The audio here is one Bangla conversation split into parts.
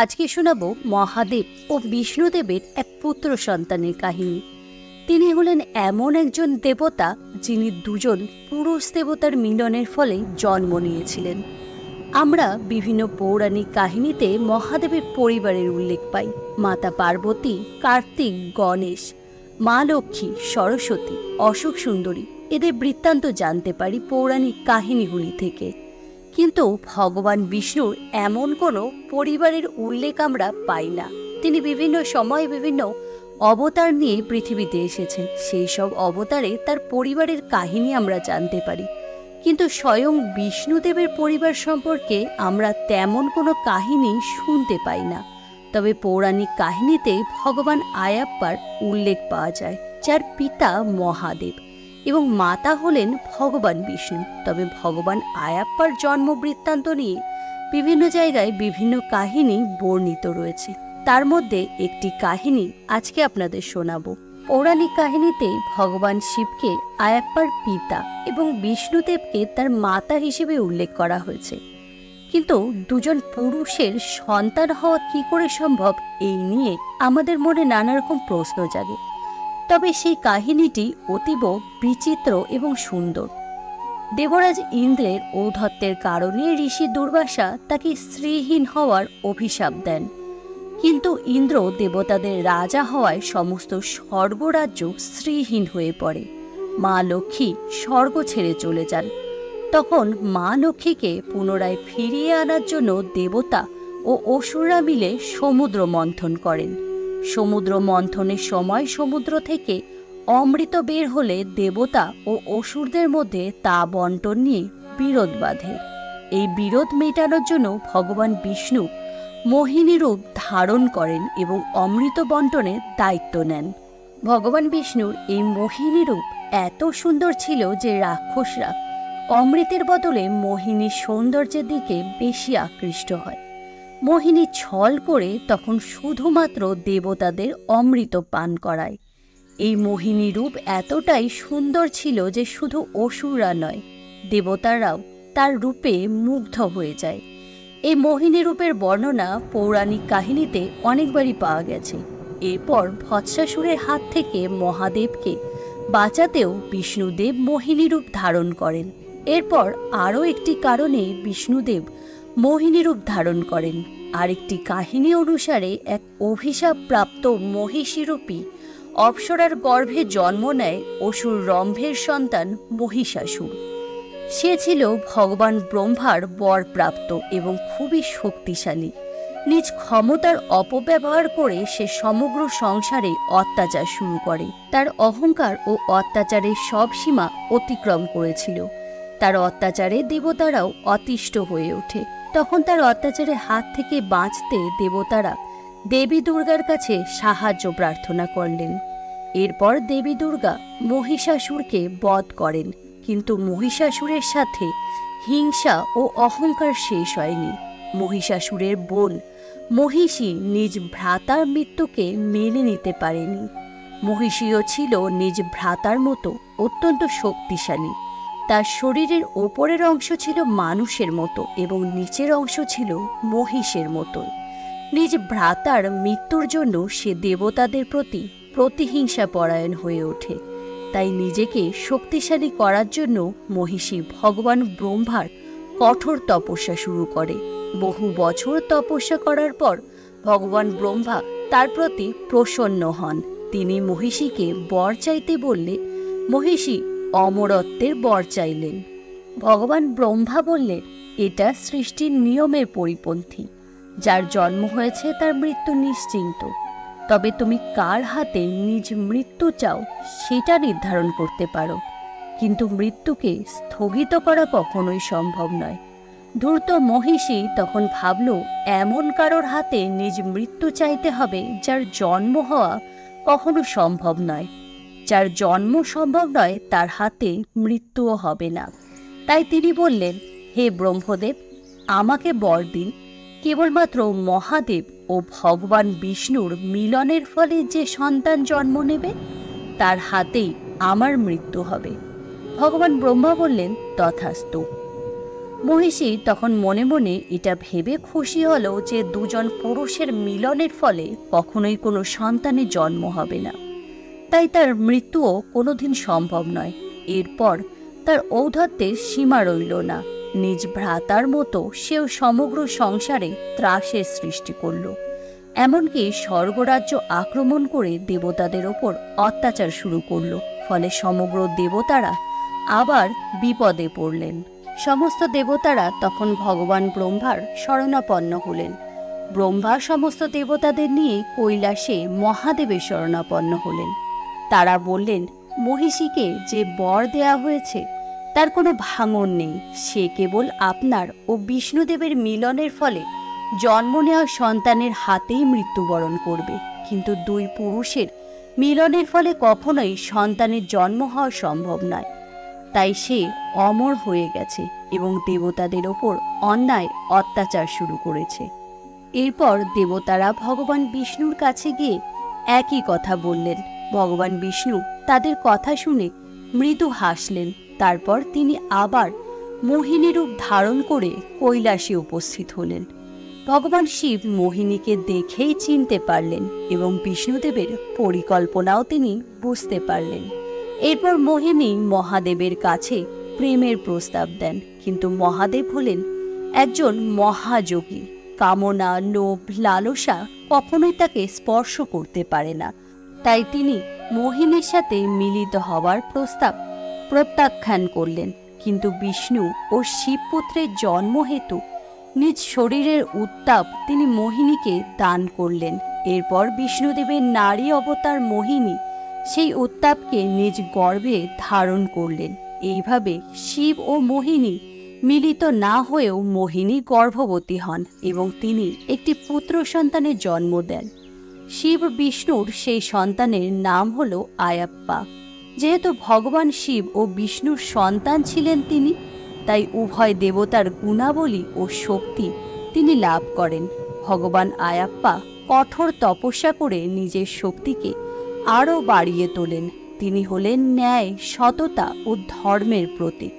আজকে শোনাব মহাদেব ও বিষ্ণুদেবের এক পুত্র সন্তানের কাহিনী। তিনি হলেন এমন একজন দেবতা যিনি দুজন পুরুষ দেবতার মিলনের ফলে জন্ম নিয়েছিলেন। আমরা বিভিন্ন পৌরাণিক কাহিনীতে মহাদেবের পরিবারের উল্লেখ পাই। মাতা পার্বতী, কার্তিক, গণেশ, মা লক্ষ্মী, সরস্বতী, অশোক সুন্দরী এদের বৃত্তান্ত জানতে পারি পৌরাণিক কাহিনীগুলি থেকে। কিন্তু ভগবান বিষ্ণুর এমন কোনো পরিবারের উল্লেখ আমরা পাই না। তিনি বিভিন্ন সময় বিভিন্ন অবতার নিয়ে পৃথিবীতে এসেছেন। সেই সব অবতারে তার পরিবারের কাহিনী আমরা জানতে পারি, কিন্তু স্বয়ং বিষ্ণুদেবের পরিবার সম্পর্কে আমরা তেমন কোনো কাহিনী শুনতে পাই না। তবে পৌরাণিক কাহিনীতে ভগবান আয়াপ্পার উল্লেখ পাওয়া যায়, যার পিতা মহাদেব এবং মাতা হলেন ভগবান বিষ্ণু। তবে ভগবান আয়াপ্পার জন্ম বৃত্তান্ত নিয়ে বিভিন্ন জায়গায় বিভিন্ন কাহিনী বর্ণিত রয়েছে। তার মধ্যে একটি কাহিনী আজকে আপনাদের শোনাবো। পৌরাণিক কাহিনীতে ভগবান শিবকে আয়াপ্পার পিতা এবং বিষ্ণুদেবকে তার মাতা হিসেবে উল্লেখ করা হয়েছে। কিন্তু দুজন পুরুষের সন্তান হওয়া কি করে সম্ভব, এই নিয়ে আমাদের মনে নানা রকম প্রশ্ন জাগে। তবে সেই কাহিনীটি অতীব বিচিত্র এবং সুন্দর। দেবরাজ ইন্দ্রের ঔদ্ধত্যের কারণে ঋষি দুর্বাসা তাকে স্ত্রীহীন হওয়ার অভিশাপ দেন। কিন্তু ইন্দ্র দেবতাদের রাজা হওয়ায় সমস্ত স্বর্গরাজ্য স্ত্রীহীন হয়ে পড়ে। মা লক্ষ্মী স্বর্গ ছেড়ে চলে যান। তখন মা লক্ষ্মীকে পুনরায় ফিরিয়ে আনার জন্য দেবতা ও অসুররা মিলে সমুদ্র মন্থন করেন। সমুদ্র মন্থনের সময় সমুদ্র থেকে অমৃত বের হলে দেবতা ও অসুরদের মধ্যে তা বন্টন নিয়ে বিরোধ বাধে। এই বিরোধ মেটানোর জন্য ভগবান বিষ্ণু মোহিনী রূপ ধারণ করেন এবং অমৃত বন্টনের দায়িত্ব নেন। ভগবান বিষ্ণুর এই মোহিনী রূপ এত সুন্দর ছিল যে রাক্ষসরা অমৃতের বদলে মোহিনীর সৌন্দর্যের দিকে বেশি আকৃষ্ট হয়। মোহিনী ছল করে তখন শুধুমাত্র দেবতাদের অমৃত পান করায়। এই মোহিনী রূপ এতটাই সুন্দর ছিল যে শুধু অসুররা নয়, দেবতারাও তার রূপে মুগ্ধ হয়ে যায়। এই মোহিনী রূপের বর্ণনা পৌরাণিক কাহিনীতে অনেকবারই পাওয়া গেছে। এরপর ভৎসাসুরের হাত থেকে মহাদেবকে বাঁচাতেও বিষ্ণুদেব মোহিনী রূপ ধারণ করেন। এরপর আরও একটি কারণে বিষ্ণুদেব মোহিনী রূপ ধারণ করেন। আরেকটি কাহিনী অনুসারে এক অভিশাপ প্রাপ্ত মহিষীরূপী অপ্সরার গর্ভে জন্ম নেয় অসুর রম্ভের সন্তান মহিষাসুর। সে ছিল ভগবান ব্রহ্মার বরপ্রাপ্ত এবং খুবই শক্তিশালী। নিজ ক্ষমতার অপব্যবহার করে সে সমগ্র সংসারে অত্যাচার শুরু করে। তার অহংকার ও অত্যাচারের সব সীমা অতিক্রম করেছিল। তার অত্যাচারে দেবতারাও অতিষ্ঠ হয়ে ওঠে। তখন তার অত্যাচারের হাত থেকে বাঁচতে দেবতারা দেবী দুর্গার কাছে সাহায্য প্রার্থনা করলেন। এরপর দেবী দুর্গা মহিষাসুরকে বধ করেন। কিন্তু মহিষাসুরের সাথে হিংসা ও অহংকার শেষ হয়নি। মহিষাসুরের বোন মহিষী নিজ ভ্রাতার মৃত্যুকে মেনে নিতে পারেনি। মহিষীও ছিল নিজ ভ্রাতার মতো অত্যন্ত শক্তিশালী। তার শরীরের ওপরের অংশ ছিল মানুষের মতো এবং নিচের অংশ ছিল মহিষের মতো। নিজ ভ্রাতার মৃত্যুর জন্য সে দেবতাদের প্রতি প্রতিহিংসা পরায়ণ হয়ে ওঠে। তাই নিজেকে শক্তিশালী করার জন্য মহিষী ভগবান ব্রহ্মার কঠোর তপস্যা শুরু করে। বহু বছর তপস্যা করার পর ভগবান ব্রহ্মা তার প্রতি প্রসন্ন হন। তিনি মহিষীকে বর চাইতে বললে মহিষী অমরত্বের বর চাইলেন। ভগবান ব্রহ্মা বললেন, এটা সৃষ্টির নিয়মের পরিপন্থী। যার জন্ম হয়েছে তার মৃত্যু নিশ্চিন্ত। তবে তুমি কার হাতে নিজ মৃত্যু চাও সেটা নির্ধারণ করতে পারো, কিন্তু মৃত্যুকে স্থগিত করা কখনোই সম্ভব নয়। ধূর্ত মহিষী তখন ভাবল, এমন কারোর হাতে নিজ মৃত্যু চাইতে হবে যার জন্ম হওয়া কখনো সম্ভব নয়। যার জন্ম সম্ভব নয় তার হাতে মৃত্যুও হবে না। তাই তিনি বললেন, হে ব্রহ্মদেব, আমাকে বর দিন। কেবলমাত্র মহাদেব ও ভগবান বিষ্ণুর মিলনের ফলে যে সন্তান জন্ম নেবে তার হাতেই আমার মৃত্যু হবে। ভগবান ব্রহ্মা বললেন, তথাস্তু। মহিষী তখন মনে মনে এটা ভেবে খুশি হলো যে দুজন পুরুষের মিলনের ফলে কখনোই কোনো সন্তানের জন্ম হবে না, তাই তার মৃত্যুও কোনোদিন সম্ভব নয়। এরপর তার ঔদ্ধত্যের সীমা রইল না। নিজ ভ্রাতার মতো সেও সমগ্র সংসারে ত্রাসের সৃষ্টি করল। এমনকি স্বর্গরাজ্য আক্রমণ করে দেবতাদের ওপর অত্যাচার শুরু করল। ফলে সমগ্র দেবতারা আবার বিপদে পড়লেন। সমস্ত দেবতারা তখন ভগবান ব্রহ্মার শরণাপন্ন হলেন। ব্রহ্মা সমস্ত দেবতাদের নিয়ে কৈলাসে মহাদেবের শরণাপন্ন হলেন। তারা বললেন, মহিষীকে যে বর দেয়া হয়েছে তার কোনো ভাঙন নেই। সে কেবল আপনার ও বিষ্ণুদেবের মিলনের ফলে জন্ম নেওয়া সন্তানের হাতেই মৃত্যুবরণ করবে, কিন্তু দুই পুরুষের মিলনের ফলে কখনোই সন্তানের জন্ম হওয়া সম্ভব নয়। তাই সে অমর হয়ে গেছে এবং দেবতাদের ওপর অন্যায় অত্যাচার শুরু করেছে। এরপর দেবতারা ভগবান বিষ্ণুর কাছে গিয়ে একই কথা বললেন। ভগবান বিষ্ণু তাদের কথা শুনে মৃদু হাসলেন। তারপর তিনি আবার মোহিনী রূপ ধারণ করে কৈলাসে উপস্থিত হলেন। ভগবান শিব মোহিনীকে দেখেই চিনতে পারলেন এবং বিষ্ণুদেবের পরিকল্পনাও তিনি বুঝতে পারলেন। এরপর মোহিনী মহাদেবের কাছে প্রেমের প্রস্তাব দেন, কিন্তু মহাদেব হলেন একজন মহাযোগী। কামনা, লোভ, লালসা কখনোই তাকে স্পর্শ করতে পারে না। তাই তিনি মোহিনীর সাথে মিলিত হওয়ার প্রস্তাব প্রত্যাখ্যান করলেন। কিন্তু বিষ্ণু ও শিবপুত্রের জন্ম হেতু নিজ শরীরের উত্তাপ তিনি মোহিনীকে দান করলেন। এরপর বিষ্ণুদেবের নারী অবতার মোহিনী সেই উত্তাপকে নিজ গর্ভে ধারণ করলেন। এইভাবে শিব ও মোহিনী মিলিত না হয়েও মোহিনী গর্ভবতী হন এবং তিনি একটি পুত্র সন্তানের জন্ম দেন। শিব বিষ্ণুর সেই সন্তানের নাম হল আয়াপ্পা। যেহেতু ভগবান শিব ও বিষ্ণুর সন্তান ছিলেন তিনি, তাই উভয় দেবতার গুণাবলী ও শক্তি তিনি লাভ করেন। ভগবান আয়াপ্পা কঠোর তপস্যা করে নিজের শক্তিকে আরও বাড়িয়ে তোলেন। তিনি হলেন ন্যায়, সততা ও ধর্মের প্রতীক।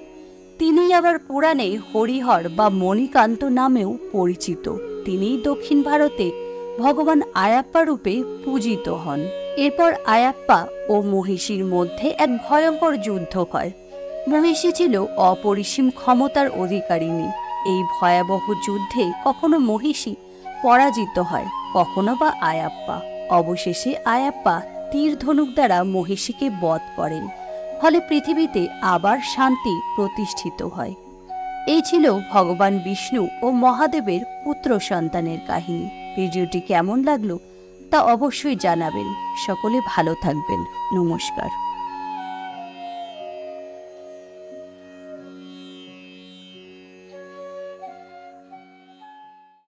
তিনি আবার পুরাণে হরিহর বা মণিকান্ত নামেও পরিচিত। তিনিই দক্ষিণ ভারতে ভগবান আয়াপ্পা রূপে পূজিত হন। এরপর আয়াপ্পা ও মহিষীর মধ্যে এক ভয়ঙ্কর যুদ্ধ হয়। মহিষী ছিল অপরিসীম ক্ষমতার অধিকারিণী। এই ভয়াবহ যুদ্ধে কখনো মহিষী পরাজিত হয়, কখনো বা আয়াপ্পা। অবশেষে আয়াপ্পা তীর ধনুক দ্বারা মহিষীকে বধ করেন। ফলে পৃথিবীতে আবার শান্তি প্রতিষ্ঠিত হয়। এই ছিল ভগবান বিষ্ণু ও মহাদেবের পুত্র সন্তানের কাহিনী। ভিডিওটি কেমন লাগলো তা অবশ্যই জানাবেন। সকলে ভালো থাকবেন। নমস্কার।